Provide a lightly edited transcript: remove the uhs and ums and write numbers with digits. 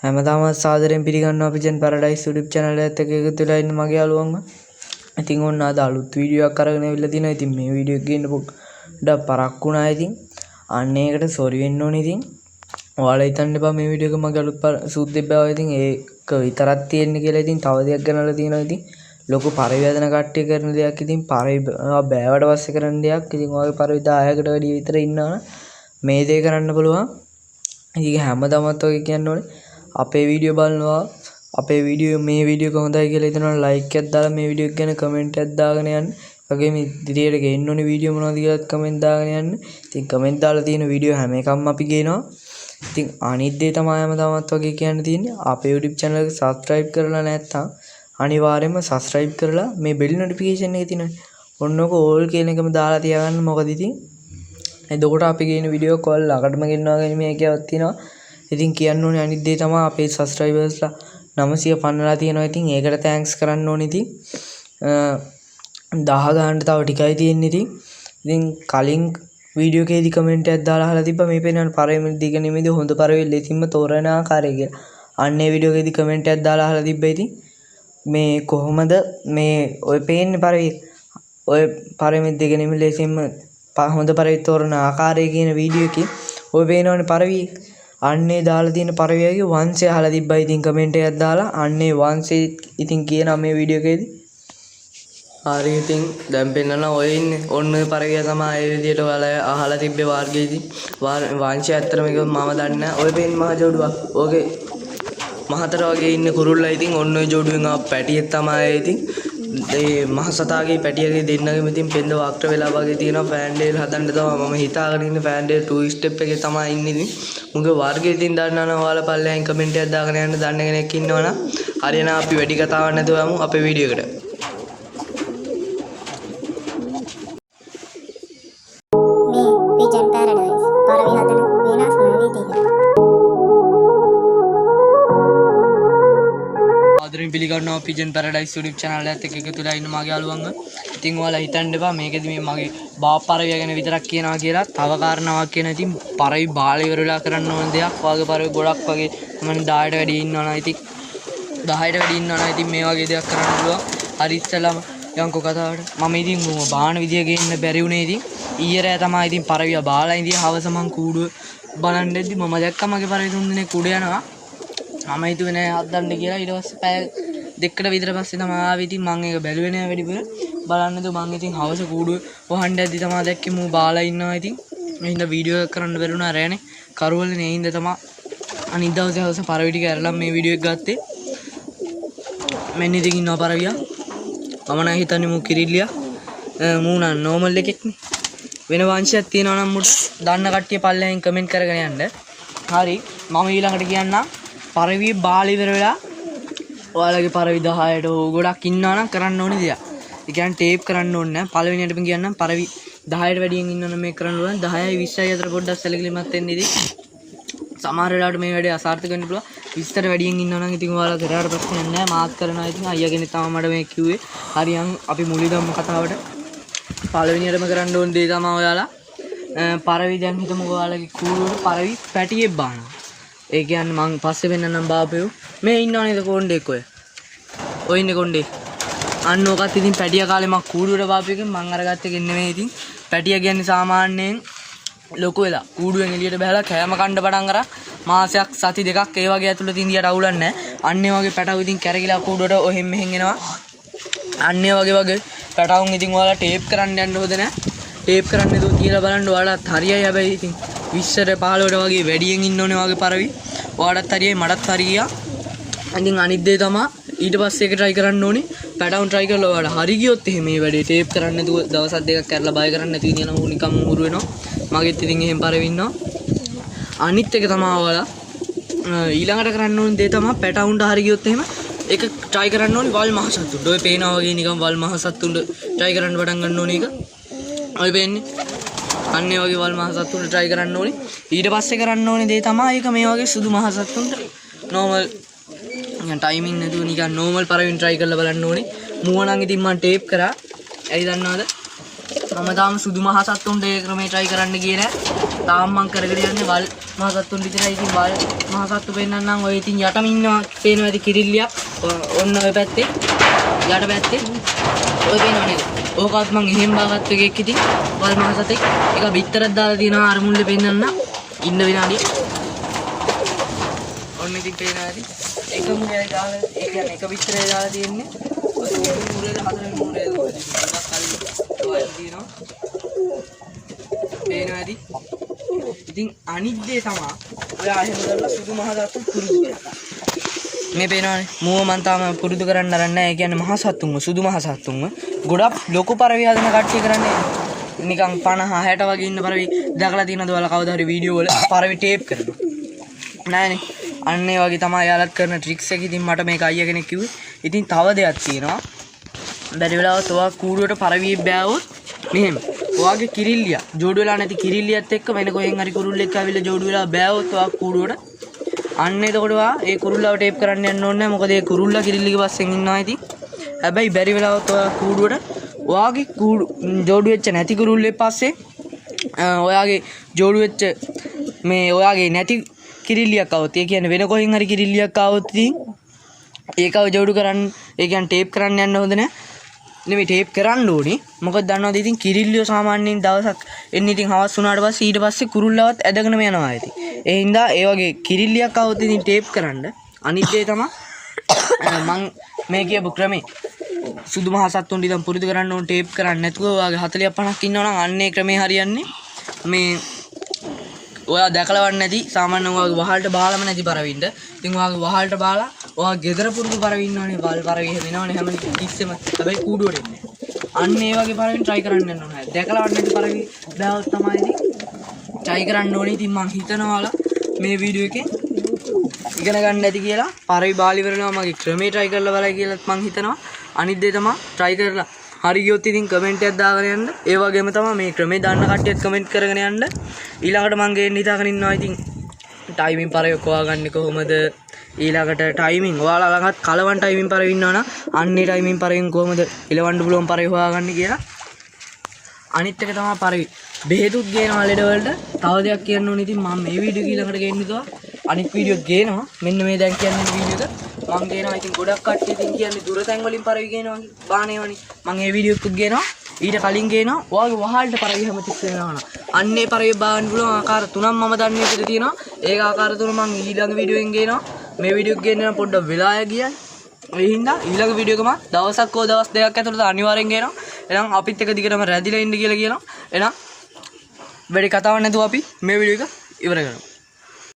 හැමදාම සාදරයෙන් පිළිගන්නවා අපි ජෙන් පැරඩයිස් YouTube channel එකත් එක්ක එකතු වෙලා ඉන්න මගේ යාළුවන්ව. ඉතින් ඔන්න අද අලුත් වීඩියෝ එකක් අරගෙන ආවිල්ලා තිනවා. ඉතින් මේ වීඩියෝ එක ගේන්න පොඩ්ඩක් පරක්කු වුණා. ඉතින් අන්න ඒකට සෝරි වෙන්න ඕනේ. ඉතින් ඔයාලා හිතන්න එපා මේ වීඩියෝ එක මගේ අලුත් සූද්දෙක් බව. ඉතින් ඒක විතරක් තියෙන්නේ කියලා. ඉතින් තව දෙයක් ගන්නලා තියෙනවා. ඉතින් ලොකු පරිවේදන කට්ටිය කරන දෙයක්. ඉතින් බෑවට පස්සේ කරන දෙයක්. ඉතින් ඔයගේ පරිවි 10කට වැඩි විතර ඉන්නවනේ මේ දේ කරන්න පුළුවන්. ඉතින් හැමදාමත් ඔය කියන්න ඕනේ අපේ වීඩියෝ බලනවා අපේ වීඩියෝ මේ වීඩියෝ එක හොඳයි කියලා හිතනවා ලයික් එකක් දාලා මේ වීඩියෝ එක ගැන කමෙන්ට් එකක් දාගෙන යන්න. වගේම ඉදිරියට ගේන්න ඕනේ වීඩියෝ මොනවද කියලාත් කමෙන්ට් දාගෙන යන්න. ඉතින් කමෙන්ට් දාලා තියෙන වීඩියෝ හැම එකක්ම අපි ගේනවා. ඉතින් අනිත් දේ තමයි හැමදාමත් වගේ කියන්න තියෙන්නේ අපේ YouTube channel එක subscribe කරලා නැත්නම් අනිවාර්යයෙන්ම subscribe කරලා මේ bell notification එක තියෙනවනේ ඔන්නෝක all කියන එකම දාලා තියාගන්න. මොකද ඉතින් එතකොට අපි ගේන වීඩියෝ කෝල් ළඟටම ගෙන්නවා ගැන මේකවත් තියෙනවා. ඉතින් කියන්න ඕනේ අනිත් දේ තමයි අපේ සබ්ස්ක්‍රයිබර්ස්ලා 950ලා තියෙනවා. ඉතින් ඒකට තෑන්ක්ස් කරන්න ඕනේ. ඉතින් 10 ගානට තව ටිකයි තියෙන්නේ. ඉතින් කලින් වීඩියෝ එකේදී කමෙන්ට් එකක් දාලා අහලා තිබ්බා මේ පේන පරවෙ දිග නෙමෙයිද හොඳ පරවෙ ලෙසින්ම තෝරන ආකාරය කියලා. අන්න ඒ වීඩියෝ එකේදී කමෙන්ට් එකක් දාලා අහලා තිබ්බා. ඉතින් මේ කොහොමද මේ ඔය පේන්නේ පරවෙ ඔය පරවෙ දිග නෙමෙයි ලෙසින්ම හොඳ පරවෙ තෝරන ආකාරය කියන වීඩියෝ එකේ ඔය පේනවනේ පරවෙ අන්නේ දාලා තියෙන පරවියගේ වංශය අහලා තිබ්බා. ඉතින් කමෙන්ට් එකක් දාලා අන්නේ වංශය ඉතින් කියනවා මේ වීඩියෝ එකේදී. හරි ඉතින් දැන් පෙන්නන ඔය ඉන්නේ ඔන්න ඔය පරවිය තමයි ඒ විදිහට ඔයාලා අහලා තිබ්බේ වර්ගයේදී. වංශය ඇත්තටම ඒක මම දන්නේ නැහැ. ඔය පේන මහ ජෝඩුවක්. ඕකේ මහතර වගේ ඉන්න කුරුල්ලා ඉතින් ඔන්න ඔය ජෝඩුවෙන් ආපු පැටියෙක් තමයි. ඉතින් ඒ මහසතාගේ පැටියගේ දෙන්නගෙම ඉතින් පෙන්ද වක්‍ර වෙලා වගේ තියෙනවා. ෆෑන්ඩේල් හදන්න තමයි මම හිතාගෙන ඉන්නේ. ෆෑන්ඩේල් 2 ස්ටෙප් එකේ තමයි ඉන්නේ. ඉතින් මුගේ වර්ගය ඉතින් දන්නවනම් ඔයාලා පල්ලෙන් කමෙන්ට් එකක් දාගෙන යන්න දන්න කෙනෙක් ඉන්නවනම් හරියනම් අපි වැඩි කතාවක් නැතුව යමු අපේ වීඩියෝ එකට. මේ විජන් පැරඩයිස් පරවි හදන වෙනස්ම විදිහකට ආදරෙන් පිළිගන්නවා පිජන් පැරඩයිස් YouTube channel එකත් එක්ක එකතු වෙලා ඉන්න මගේ යාළුවන්ව. ඉතින් ඔයාලා හිතන්න එපා මේකෙදි මේ මගේ බාප්පරවිය ගැන විතරක් කියනවා කියලා. තව කාරණාවක් කියන ඉතින් පරවි බාලේ ඉවර වෙලා කරන්න ඕන දෙයක්. වාගේ පරවි ගොඩක් වගේ මම 10ට වැඩි ඉන්නවනම් ඉතින් 10ට වැඩි ඉන්නවනම් ඉතින් මේ වගේ දෙයක් කරන්න පුළුවන්. හරි ඉස්සෙල්ලාම යන්කෝ කතාවට මම ඉතින් බාහන විදිය ගේන්න බැරි වුණේ. ඉතින් ඊයේ රෑ තමයි ඉතින් පරවිය බාලා ඉඳී හවස මං කූඩුව බලන්නෙද්දි මම දැක්කා මගේ පරවි තුන් දෙනෙක් කුඩ යනවා. මම හිතුවේ නෑ හදන්න කියලා. ඊට පස්සේ පැය දෙකකට විතර පස්සේ තමයි ආවේ. ඉතින් මම ඒක බැලුවේ නෑ වැඩිපුර බලන්නද මම ඉතින් හවස කූඩුව වහන්න ඇද්දි තමයි දැක්කේ මූ බාලා ඉන්නවා. ඉතින් මේ හින්දා වීඩියෝ එක කරන්න බැරුණා රෑනේ කරවලනේ. ඒ හින්දා තමයි අනිත් දවසේ හවස පරවි ටික ඇරලා මේ වීඩියෝ එක ගත්තේ. මෙන්න ඉතින් ඉන්නවා පරවියා. මම නම් හිතන්නේ මූ කිරිල්ලියා මූ නම් නෝමල් එකෙක්නේ. වෙන වංශයක් තියෙනවා නම් මුට දන්න කට්ටිය පල්ලෙන් කමෙන්ට් කරගෙන යන්න. හරි මම ඊළඟට කියන්නම් පරවි බාලා ඉවර වෙලා ඔයාලගේ පරවි 10ට ගොඩක් ඉන්නවා නම් කරන්න ඕනේ දෙයක්. ඒ කියන්නේ ටේප් කරන්න ඕනේ නැහැ. පළවෙනියටම කියන්නම් පරවි 10ට වැඩියෙන් ඉන්නවනම් මේක කරන්න ඕනේ. 10යි 20යි අතර පොඩ්ඩක් සැලකිලිමත් වෙන්න ඉතින් සමහර වෙලාවට මේ වැඩේ අසාර්ථක වෙන්න පුළුවන්. 20ට වැඩියෙන් ඉන්නවනම් ඉතින් ඔයාලා කරාට ප්‍රශ්නයක් නැහැ. මාත් කරනවා. ඉතින් අයියා කෙනෙක් තමයි මට මේ කිව්වේ. හරියන් අපි මුලින්ම කතාවට පළවෙනියටම කරන්න ඕනේ දේ තමයි ඔයාලා පරවි දැන් හිතමුකෝ ඔයාලගේ කූඩුවට පරවි පැටියෙක් බානවා. ඒ කියන්නේ මං පස්සේ වෙන්නනම් බාපයෝ මේ ඉන්නව නේද කොණ්ඩෙක් ඔය. ඔය ඉන්නේ කොණ්ඩේ. අන්න ඕකත් ඉතින් පැටියා කාලේ මං කූඩුවට බාපියකින් මං අරගත්ත එකෙන් නෙමෙයි. ඉතින් පැටියා කියන්නේ සාමාන්‍යයෙන් ලොකු වෙලා කූඩුවෙන් එළියට බහලා කෑම කන්න පටන් අරන් මාසයක් සති දෙකක් ඒ වගේ ඇතුළත ඉන්දියට අවුලක් නැහැ. අන්න ඒ වගේ පැටව ඉතින් කැරකිලා කූඩුවට ඔහෙන් මෙහෙන් එනවා. අන්න ඒ වගේ පැටවුන් ඉතින් ඔයාලා ටේප් කරන්න යන්න හොඳ නැහැ. ටේප් කරන්න නේද කියලා බලන්න ඔයාලත් හරියයි. හැබැයි ඉතින් 20ට 15ට වගේ වැඩියෙන් ඉන්න ඕනේ වගේ පරවි. ඔයාලත් හරියයි මටත් හරියා. ඉතින් අනිත් දේ තමයි ඊට පස්සේ ඒක try කරන්න ඕනේ. පැටවුන් try කරලා ඔයාලා හරි ගියොත් එහෙම මේ වැඩේ ටේප් කරන්න නැතුව දවස් දෙකක් කරලා බය කරන්න නැති විදියන ඌ නිකම් උරු වෙනවා. මගෙත් ඉතින් එහෙම පරවි ඉන්නවා. අනිත් එක තමයි ඔයාලා ඊළඟට කරන්න ඕනේ දේ තමයි පැටවුන්ට හරි ගියොත් එහෙම ඒක try කරන්න ඕනේ වල් මහසත්තුන්ට. ඔය පේනවා වගේ නිකම් වල් මහසත්තුන්ට try කරන්න පටන් ගන්න ඕනේ ඒක. ඔය පේන්නේ අන්න ඒ වගේ වල් මහසත්තුන්ට try කරන්න ඕනේ. ඊට පස්සේ කරන්න ඕනේ දේ තමයි ඒක මේ වගේ සුදු මහසත්තුන්ට normal ටයිමින් නැතුව නිකන් normal පරවින් try කරලා බලන්න ඕනේ. මූව නම් ඉතින් මම ටේප් කරා. ඇයි දන්නවද? මම තාම සුදු මහසත්තුන්ට ඒ ක්‍රමේ try කරන්න ගියේ නෑ. තාම මම කරගෙන යන්නේ වල් මහසත්තුන් විතරයි. ඉතින් මහසත්තු පෙන්නන්නම් ඔය ඉතින් යටම ඉන්නවා පේනවා ඇති කිරිල්ලියක්. ඔන්න ඔය පැත්තේ යට පැත්තේ ඔය පේනව නේද? ඕකත් මං එහෙම බාගත්ත එකෙක් ඉතින් වල් මහසතෙක්. ඒක බිත්තරක් දාලා තියෙනවා අර මුල්ලේ පෙන්නන්න. ඉන්න විනාඩිය. ඔන්න ඉතින් පේනවා ඇති. එක මුලේ දාලා ඒ කියන්නේ එක බිත්තරේ දාලා තියෙන්නේ. ඔය මුලේ හතරෙන් මුලේ තියෙනවා. පේනවා ඇති. ඉතින් අනිත් දේ තමයි ඔයා එහෙම කරලා සුදු මහසත්තු පුරුදු කරලා. මේ පේනවනේ මූව මන් තාම පුරුදු කරන්න අරන් නැහැ. ඒ කියන්නේ මහසත්තුන්ව සුදු මහසත්තුන්ව ගොඩක් ලොකු පරවි හදන කට්ටිය කරන්නේ නිකන් 50 60 වගේ ඉන්න පරවි දැකලා තියෙනවද ඔයාලා කවදා හරි වීඩියෝ වල පරවි ටේප් කරනවා. නෑනේ. අන්න ඒ වගේ තමයි යාලත් කරන ට්‍රික්ස් එක. ඉතින් මට මේක අයියා කෙනෙක් කිව්වේ. ඉතින් තව දෙයක් තියෙනවා. බැරි වෙලාවත් ඔයා කූඩුවට පරවි බෑවොත් මෙහෙම ඔයාගේ කිරිල්ලිය ජෝඩු වෙලා නැති කිරිල්ලියත් එක්ක වෙන කොහෙන් හරි කුරුල්ලෙක් ආවිල්ලා ජෝඩු වෙලා බෑවොත් ඔයා කූඩුවට අන්න එතකොට ඔයා ඒ කුරුල්ලව ටේප් කරන්න යන්න ඕනේ නැහැ. මොකද ඒ කුරුල්ලා කිරිල්ලිගේ පස්සෙන් ඉන්නවා ඉතින්. හැබැයි බැරි වෙලාවත් ඔයා කූඩුවට ඔයාගේ ජෝඩු වෙච්ච නැති කුරුල්ලේ පස්සේ ඔයාගේ ජෝඩු වෙච්ච මේ ඔයාගේ නැති කිරිල්ලියක් આવොත් ඒ කියන්නේ වෙන කොහෙන් හරි කිරිල්ලියක් આવොත් ඉතින් ඒකව ජෝඩු කරන්න ඒ කියන්නේ ටේප් කරන්න යන්න හොඳ නැහැ. නෙමෙයි ටේප් කරන්න ඕනේ. මොකද දන්නවද ඉතින් කිරිල්ලියෝ සාමාන්‍යයෙන් දවසක් එන්නේ ඉතින් හවස් වුණාට පස්සේ ඊට පස්සේ කුරුල්ලවත් ඇදගෙනම යනවා ඉතින්. ඒ හින්දා ඒ වගේ කිරිල්ලියක් આવොත් ඉතින් ටේප් කරන්න. අනිත් දේ තමයි මං මේ කියපු ක්‍රමේ සුදු මහසත්තුන්ට ඉතින් පුරුදු කරන්න ඕන ටේප් කරන්න නැතුව ඔයාගේ 40 50ක් ඉන්නවනම් අන්නේ ක්‍රමේ හරියන්නේ. මේ ඔයා දැකලා වන්න නැති සාමාන්‍යයෙන් ඔයාගේ වහල්ට බාලම නැති පරවින්න. ඉතින් ඔයාගේ වහල්ට බාලා ඔයා ගෙදර පුරුදු පරවි ඉන්නවනේ. වල් පරවි එහෙම වෙනවනේ හැම තිස්සෙම. හැබැයි කූඩුවට එන්නේ. අන්න ඒ වගේ පරවින් try කරන්න යන්න ඕනේ. දැකලා වන්න නැති පරවි බෑවොත් තමයි ඉතින් try කරන්න ඕනේ. ඉතින් මං හිතනවා මේ වීඩියෝ එකේ ඉගෙන ගන්න ඇති කියලා පරවි බාලි වරනවා මගේ ක්‍රමේ try කරලා බලයි කියලාත් මං හිතනවා. අනිත් දේ තමයි try කරලා හරි ගියොත් ඉතින් කමෙන්ට් එකක් දාගෙන යන්න. ඒ වගේම තමයි මේ ක්‍රමේ දාන්න කට්ටියත් කමෙන්ට් කරගෙන යන්න. ඊළඟට මං ගේන්න හිතාගෙන ඉන්නවා ඉතින් ටයිමින් පරවි හොයාගන්නේ කොහොමද? ඊළඟට ටයිමින් ඔයාලා ළඟත් කලවන් ටයිමින් පරවි ඉන්නවනම් අන්නේ ටයිමින් පරවින් කොහොමද ඉලවන්න පුළුවන් පරවි හොයාගන්නේ කියලා. අනිත් එක තමයි පරවි බෙහෙතුත් ගේනවා ලෙඩ වලට. තව දෙයක් කියන්න ඕනේ. ඉතින් මම මේ වීඩියෝ ඊළඟට ගේන්න හිතුවා. අනිත් වීඩියෝත් ගේනවා. මෙන්න මේ දැන් කියන්නේ වීඩියෝ එක මම ගේනවා. ඉතින් ගොඩක් කට්ටිය ඉතින් කියන්නේ දුරතැන් වලින් පරවි ගේනවා බානේවනි. මම මේ වීඩියෝ එකත් ගේනවා. ඊට කලින් ගේනවා ඔයාගේ වහල්ට පරවි හැමතිස් වෙනවනම් අන්නේ පරවි බාන්න පුළුවන් ආකාර තුනක් මම දන්නේ ඉතින් තියෙනවා. ඒක ආකාර තුන මම ඊළඟ වීඩියෝ එකෙන් ගේනවා. මේ වීඩියෝ එක ගේන්න නම් පොඩ්ඩක් වෙලා ගියයි. ඒ හින්දා ඊළඟ වීඩියෝ එකම දවසක් හෝ දවස් දෙකක් ඇතුළත අනිවාර්යෙන් ගේනවා. එහෙනම් අපිත් එක දිගටම රැඳිලා ඉන්න කියලා කියනවා. එහෙනම් වැඩි කතාවක් නැතුව අපි මේ වීඩියෝ එක ඉවර කරමු.